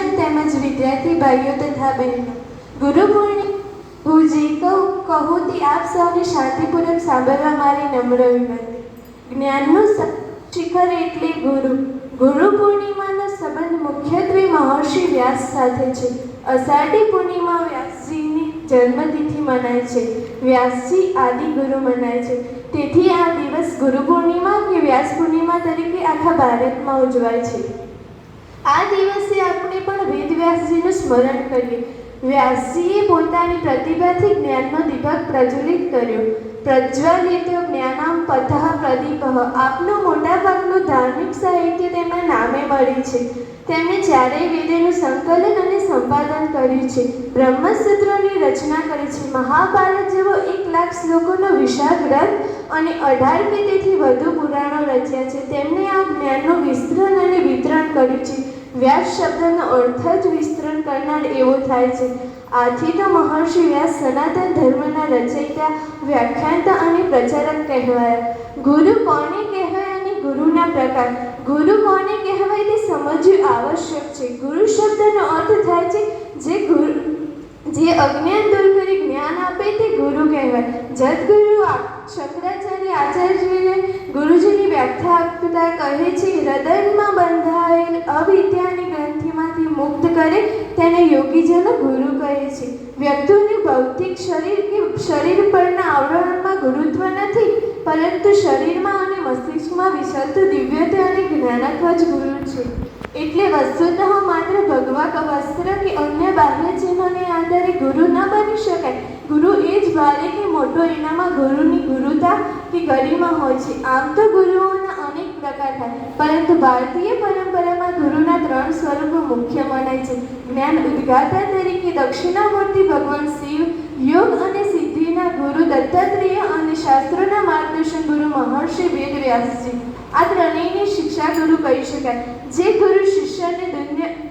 ગુરુજન તેમજ વિદ્યાર્થી ભાઈઓ તથા બહેનો, ગુરુ પૂર્ણિમા હું જે કહું તે આપ સૌને શાંતિપૂર્વક સાંભળવા મારી નમ્ર વિનંતી. જ્ઞાનનું શિખર એટલે ગુરુ. ગુરુ પૂર્ણિમાનો સંબંધ મુખ્યત્વે મહર્ષિ વ્યાસ સાથે છે. અષાઢી પૂર્ણિમા વ્યાસજીની જન્મતિથિ મનાય છે. વ્યાસજી આદિ ગુરુ મનાય છે. તેથી આ દિવસ ગુરુ પૂર્ણિમા કે વ્યાસ પૂર્ણિમા તરીકે આખા ભારતમાં ઉજવાય છે. આ દિવસે આપણે પણ વેદ વ્યાસજીનું સ્મરણ કરીએ. વ્યાસજીએ પોતાની પ્રતિભાથી જ્ઞાનનો દીપક પ્રજ્વલિત કર્યો. પ્રજ્વલિતો જ્ઞાનામ પથઃ પ્રદીપઃ. આપનું મોટાભાગનું ધાર્મિક સાહિત્ય તેમના નામે મળે છે. તેમણે ચારેય વેદોનું સંકલન અને સંપાદન કર્યું છે. બ્રહ્મસૂત્રોની રચના કરી છે. મહાભારત જેવો 1,00,000 શ્લોકોનો વિશાળ ગ્રંથ અને 18 કે તેથી વધુ પુરાણો રચ્યા છે. તેમણે આ જ્ઞાનનું વિસ્તરણ અને વિતરણ કર્યું છે. વ્યાસ શબ્દનો અર્થ જ વિસ્તરણ કરનાર એવો થાય છે. આથી તો મહર્ષિ વ્યાસ સનાતન ધર્મના રચયિતા, વ્યાખ્યાતા અને પ્રચારક કહેવાયા. ગુરુ કોને કહેવાય અને ગુરુના પ્રકાર. ગુરુ કોને કહેવાય તે સમજવું આવશ્યક છે. ગુરુ શબ્દનો અર્થ થાય છે જે અજ્ઞાન દૂર કરી જ્ઞાન આપે તે ગુરુ કહેવાય. જદગુરુ શંકરાચાર્ય આચાર્યને ગુરુજીની વ્યાખ્યા આપતા કહે છે, હૃદયમાં બંધાયેલ અવિદ્યાની ગ્રંથિમાંથી મુક્ત કરે તેને યોગીજનો ગુરુ કહે છે. વ્યક્તિનું ભૌતિક શરીર કે શરીર પરના આવરણમાં ગુરુત્વ નથી, પરંતુ શરીરમાં અને મસ્તિષ્કમાં વિચરતું દિવ્યતા અને જ્ઞાનત્વ જ ગુરુ છે. એટલે વસ્તુતઃ માત્ર ભગવા વસ્ત્ર કે અન્ય બાહ્ય ચિહ્નોને આધારે ગુરુ ન બની શકાય. ગુરુ એ જ ભારે કે મોટો એનામાં ગુરુની ગુરુતા કે ગરિમા હોય છે. આમ તો ગુરુઓના અનેક પ્રકાર થાય, પરંતુ ભારતીય પરંપરામાં ગુરુના 3 સ્વરૂપો મુખ્ય મનાય છે. જ્ઞાન ઉદ્ગાતા તરીકે દક્ષિણામૂર્તિ ભગવાન શિવ, યોગ અને સિદ્ધિના ગુરુ દત્તાત્રેય અને શાસ્ત્રોના માર્ગદર્શન ગુરુ મહર્ષિ વેદ વ્યાસજી. આ ત્રણેયની શિક્ષા ગુરુ કહી શકાય. જે ગુરુ શિષ્યને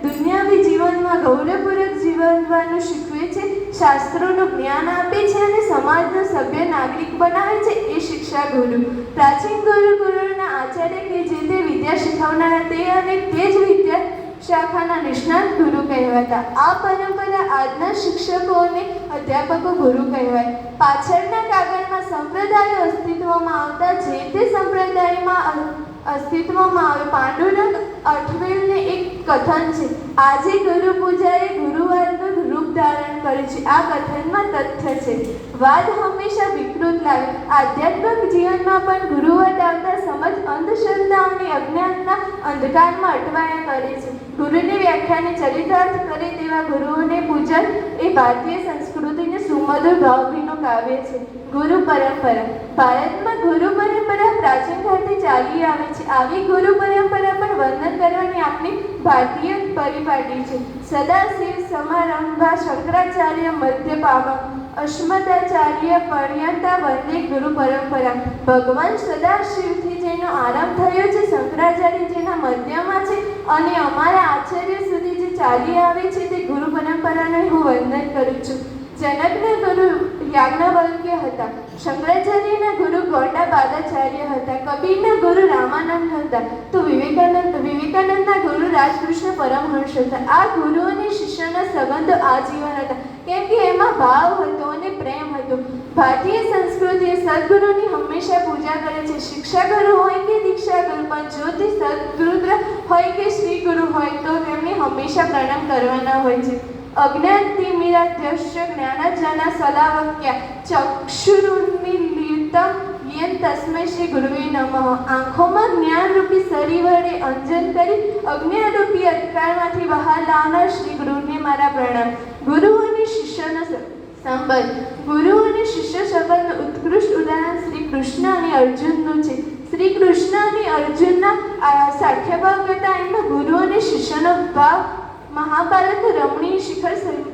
દુનિયાવી જીવનમાં ગૌરવપૂર્વક જીવવાનું શીખવે છે, શાસ્ત્રોનું જ્ઞાન આપે છે અને સમાજનો સભ્ય નાગરિક બનાવે છે, એ શિક્ષા ગુરુ. પ્રાચીન ગુરુના આચાર્ય કે જે તે વિદ્યા શીખવનારા તે અને તે જ વિદ્યા શાખાના નિષ્ણાત ગુરુ કહેવાતા. આ પરંપરા આજના શિક્ષકો અને અધ્યાપકો ગુરુ કહેવાય. પાછળના કાગળમાં સંપ્રદાયો અસ્તિત્વમાં આવતા જે તે સંપ્રદાયમાં અસ્તિત્વમાં આવે. પાંડુરંગ અઠવેલને એક કથન છે, આજે ગુરુ પૂજાએ ગુરુવારનું રૂપ ધારણ કર્યું છે. આ કથનમાં તથ્ય છે. વાદ હંમેશા વિકૃત લાગે. આધ્યાત્મિક જીવનમાં પણ ગુરુવત આવતા સમજ અંધશ્રદ્ધા અને અજ્ઞાનના અંધકારમાં અટવાયા કરે છે. ગુરુની વ્યાખ્યાને ચરિતાર્થ કરે તેવા ગુરુઓને પૂજન એ ભારતીય સંસ્કૃતિને સુમધુર ભાવભીનું કાવ્ય છે. ગુરુ પરંપરા. ભારતમાં ગુરુ પરંપરા પ્રાચીન કાળથી ચાલી આવે છે. આવી ગુરુ પરંપરા પર વંદન કરવાની આપણી ભારતીય પરિપાટી છે. સદાશિવ સમારંભા શંકરાચાર્ય મધ્યપામા અસ્મદાચાર્ય પર્યંતા વંદે ગુરુ પરંપરા. ભગવાન સદાશિવથી જેનો આરંભ થયો છે, શંકરાચાર્ય જેના મધ્યમાં છે અને અમારા આચાર્ય સુધી જે ચાલી આવે છે, તે ગુરુ પરંપરાને હું વંદન કરું છું. જનકના ગુરુ યાજ્ઞવલ્ક્ય હતા. શંકરાચાર્યના ગુરુ ગૌડપાદાચાર્ય હતા. કબીરના ગુરુ રામાનંદ હતા. તો વિવેકાનંદના ગુરુ રાજકૃષ્ણ પરમહંસ હતા. આ ગુરુ અને શિષ્યના સંબંધો આજીવન હતા, કેમ કે એમાં ભાવ હતો અને પ્રેમ હતો. ભારતીય સંસ્કૃતિએ સદગુરુની હંમેશા પૂજા કરે છે. શિક્ષા ગુરુ હોય કે દીક્ષા ગુરુ, પણ જો તે સદગુરુ હોય કે શ્રી ગુરુ હોય તો તેમને હંમેશા પ્રણામ કરવાના હોય છે. અજ્ઞાતિમિરાધ્યશ્ચ જ્ઞાનજના સલાવક્યા ચક્ષુરુન્મીલિતમ યેન તસ્મૈ શ્રી ગુરુવે નમઃ. આંખોમાં જ્ઞાનરૂપી સરી વડે અંજન કરી અજ્ઞાનરૂપી અંધકારમાંથી બહાર લાવનાર શ્રી ગુરુને મારા પ્રણામ. ગુરુ અને શિષ્યનો સંબંધ. ગુરુ અને શિષ્ય સંબંધનું ઉત્કૃષ્ટ ઉદાહરણ શ્રી કૃષ્ણ અને અર્જુનનું છે. શ્રી કૃષ્ણ અને અર્જુનના સાખ્યભાવ કરતા એમાં ગુરુ અને શિષ્યનો ભાવ મહાભારત રમણીય શિખર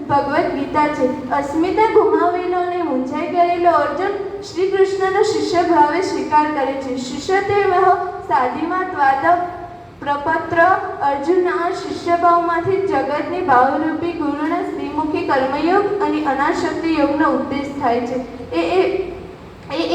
ભગવદ્ ગીતા છે. અસ્મિતા ગુમાવેલો અને મૂંઝાઈ ગયેલો અર્જુન શ્રી કૃષ્ણનો શિષ્ય ભાવે સ્વીકાર કરે છે. શિષ્ય તે વહ સાધીમાં ત્વાદવ પ્રપત્ર. અર્જુનના શિષ્યભાવમાંથી જગતની ભાવરૂપી ગુરુના શ્રીમુખી કર્મયોગ અને અનાશક્તિ યોગનો ઉપદેશ થાય છે. એ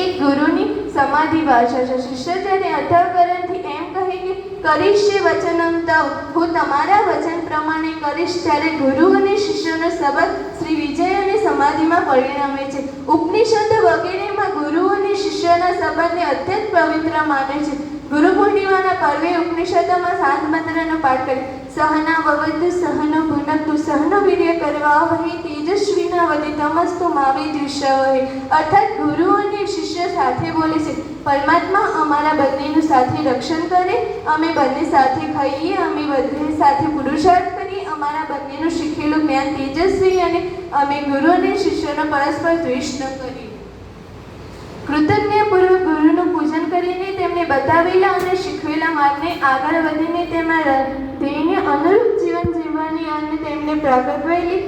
એક ગુરુની સમાધિ ભાષા છે. શિષ્ય તેને અંતઃકરણથી એમ કહે કહે કે કરીશે વચનમ તવ, હું તમારા વચન પ્રમાણે કરીશ. ત્યારે ગુરુ અને શિષ્યનો સંબંધ શ્રી વિજય અને સમાધિમાં પરિણમે છે. ઉપનિષદ વગેરેમાં ગુરુ અને શિષ્યના સંબંધને અત્યંત પવિત્ર માને છે. ગુરુ પૂર્ણિમાના પર્વે ઉપનિષદોમાં સાત મંત્રનો પાઠ કરે. સહના ભવતુ સહનો ભુનક્તુ સહનો વીર્ય કરવાવહે તેજસ્વીનાવધિતમસ્તુ મા વિદ્વિષાવહે. અર્થાત ગુરુ અને શિષ્ય સાથે બોલે છે, પરમાત્મા અમારા બંનેનું સાથે રક્ષણ કરે, અમે બંને સાથે ખાઈએ, અમે બંને સાથે પુરુષાર્થ કરીએ, અમારા બંનેનું શીખેલું જ્ઞાન તેજસ્વી અને અમે ગુરુ અને શિષ્યનો પરસ્પર દ્વેષ ન કરીએ. કૃતજ્ઞતાપૂર્વક ગુરુનું પૂજન કરીને તેમને બતાવેલા અને શીખવેલા માર્ગને આગળ વધીને તેમના ધ્યેયને અનુરૂપ જીવન જીવવાની અને તેમને પ્રગટવેલી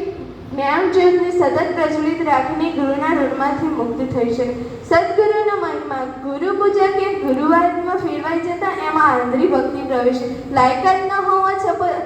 જ્ઞાન જ્યોતને સતત પ્રજ્વલિત રાખીને ગુરુના ઋણમાંથી મુક્ત થઈ શકે. સદગુરુના મનમાં ગુરુ પૂજા કે ગુરુવાદમાં ફેરવાઈ જતા એમાં આંધળી ભક્તિ પ્રવેશે. લાયકાત ન હોવા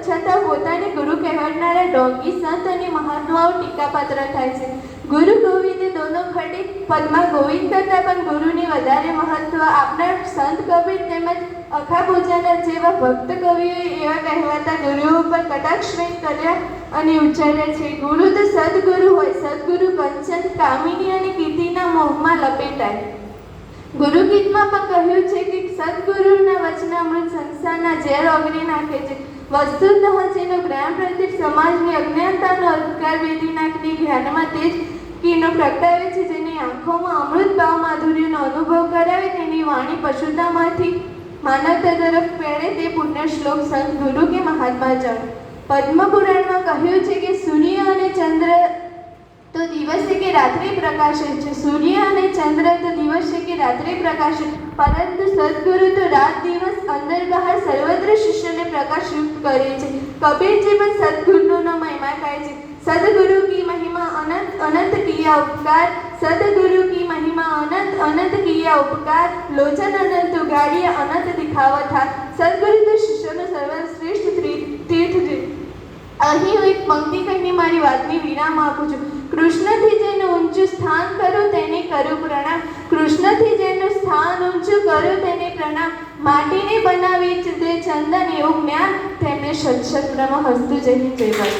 છતાં પોતાને ગુરુ કહેવાનારા ડોંગી સંત અને મહાત્માઓ ટીકાપાત્ર થાય છે. ગુરુ ગોવિંદે દોનો ખડે પદમાં ગોવિંદ કરતાં પણ ગુરુને વધારે મહત્વ આપનાર સંત કબીર તેમજ અખા પૂજાના જેવા ભક્ત કવિઓએ એવા કહેવાતા ગુરુઓ પર કટાક્ષ કર્યા અને ઉચ્ચાર્યા છે. ગુરુ તો સદગુરુ હોય, સદગુરુ કંચન કામિની અને કીર્તિના મોહમાં લપેટાય. ગુરુ ગીતમાં પણ કહ્યું છે કે સદગુરુના વચનામૃત સંસારના ઝેર ઓગળી નાખે છે. વસ્તુતઃ જેનો જ્ઞાન પ્રત્યે સમાજની અજ્ઞાનતાનો અંધકાર વેદી નાખીને જ્ઞાનમાં તેજ કિરણો પ્રગટાવે છે, જેની આંખોમાં અમૃત ભાવ માધુર્યનો અનુભવ કરાવે, તેની વાણી પશુતામાંથી માનવતા તરફ પ્રેરે તે પુણ્ય શ્લોક સંત ગુરુ કે મહાત્મા જન. પદ્મ પુરાણમાં કહ્યું છે કે સૂર્ય અને ચંદ્ર તો દિવસે કે રાત્રે પ્રકાશે છે, સૂર્ય અને ચંદ્ર તો દિવસે કે રાત્રે પ્રકાશે, પરંતુ સદગુરુ તો રાત દિવસ અંદર બહાર સર્વત્ર શિષ્યને પ્રકાશયુક્ત કરે છે. કબીરજી પણ સદગુરુનો મહિમા કહે છે. सदगुरु की महिमा अनंत अनंत किया उपकार, सदगुरु की महिमा अनंत अनंत किया उपकार, लोचन अनंत उगाड़िया अनंत दिखावा था. सदगुरु तो शिष्यનો સર્વશ્રેષ્ઠ તીર્થ છે. અહીં હું એક પંક્તિ કહીને મારી વાતની વિરામ આપું છું. કૃષ્ણથી જેનું ઊંચું સ્થાન કરું તેને કરું પ્રણામ, કૃષ્ણથી જેનું સ્થાન ઊંચું કરું તેને પ્રણામ. માટીને બનાવી તે ચંદન એવું જ્ઞાન તેમને સત્સત બ્રહ્મ હસ્તુ જય જય.